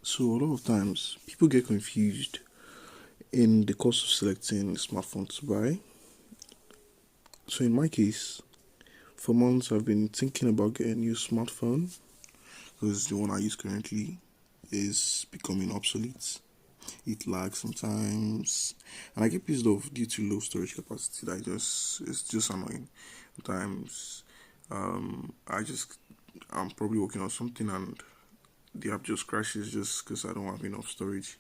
So a lot of times people get confused in the course of selecting smartphone to buy. So in my case, for months I've been thinking about getting a new smartphone because the one I use currently is becoming obsolete. It lags sometimes, and I get pissed off due to low storage capacity. It's just annoying. Sometimes, I'm probably working on something and the app just crashes just because I don't have enough storage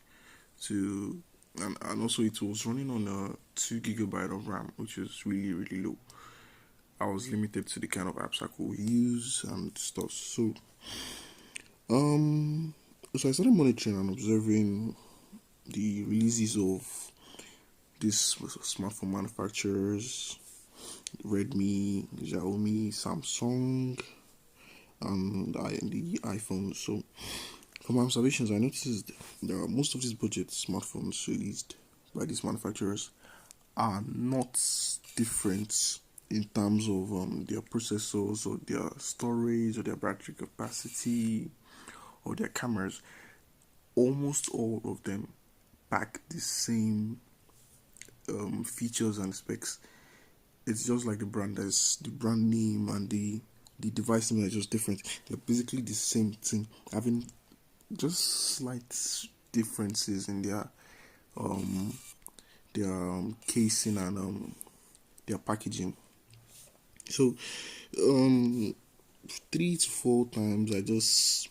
to. And also it was running on a 2 gigabyte of RAM, which is really low. I was limited to the kind of apps I could use and stuff. Um, so I started monitoring and observing the releases of these smartphone manufacturers: Redmi, Xiaomi, Samsung, and the iPhone. So, from my observations, I noticed there are most of these budget smartphones released by these manufacturers are not different in terms of their processors or their storage or their battery capacity or their cameras. Almost all of them pack the same features and specs. It's just like the brand name and the device name are just different. They're basically the same thing, having just slight differences in um casing and their packaging. So um 3 to 4 times I just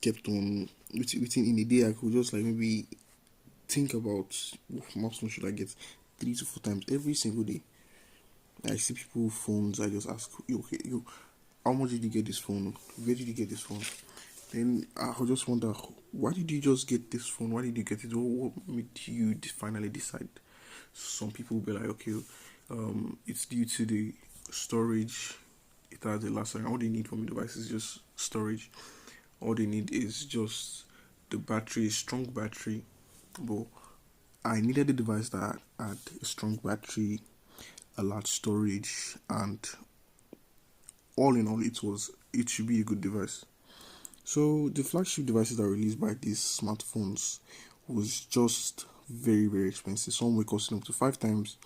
kept on within in a day. I could just like maybe think about what phone should I get. 3 to 4 times every single day I see people phones. I just ask, "Yo, okay, yo, how much did you get this phone? Where did you get this phone?" Then I'll just wonder, why did you just get this phone? Why did you get it? What made you finally decide? Some people will be like, okay, it's due to the storage. It has the last time. All they need from the device is just storage. All they need is just the battery, strong battery. But I needed a device that had a strong battery, a large storage, and all in all, it should be a good device. So the flagship devices that are released by these smartphones was just very expensive. Some were costing up to 5 times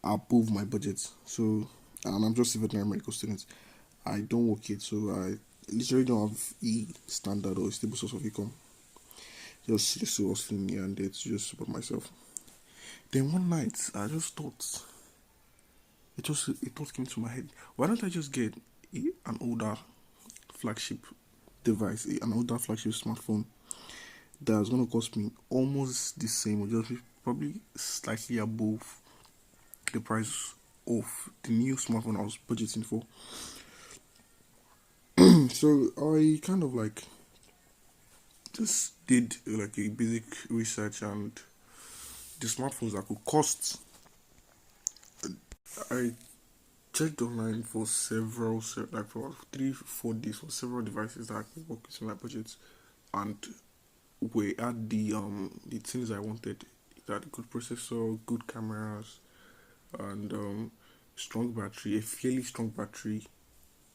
above my budget. So, and I'm just a veterinary medical student. I don't work it, so I literally don't have a standard or a stable source of income. Just hustling here and there to just support myself. Then one night, I just thought a thought came to my head. Why don't I just get an older flagship device, an older flagship smartphone that's going to cost me almost the same, or just probably slightly above the price of the new smartphone I was budgeting for. So I kind of like just did like a basic research and the smartphones that could cost. I checked online for like for 3 4 days for several devices that I could work with my budget, and we had the things I wanted. It had a good processor, good cameras, and strong battery, a fairly strong battery,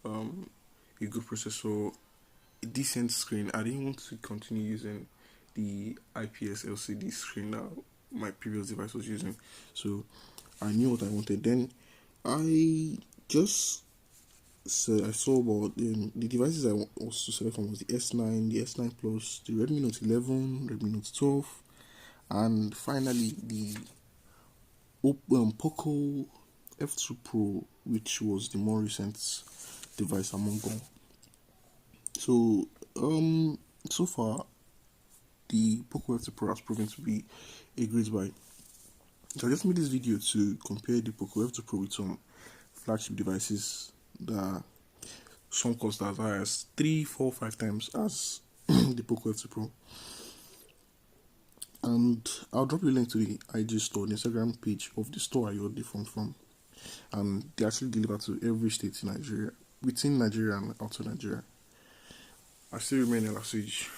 um, a good processor, a decent screen. I didn't want to continue using the IPS LCD screen that my previous device was using, so I knew what I wanted. Then I just said I saw about the devices I was to select from was the S9, the S9 Plus, the Redmi Note 11, Redmi Note 12, and finally the Poco F2 Pro, which was the more recent device among all. So so far the Poco F2 Pro has proven to be a great buy. So I just made this video to compare the Poco F2 Pro with some flagship devices that some cost as high as 3, 4, 5 times as the Poco F2 Pro. And I'll drop you a link to the IG store, the Instagram page of the store I ordered the phone from. And they actually deliver to every state in Nigeria, within Nigeria and outside Nigeria. I still remain Elasage.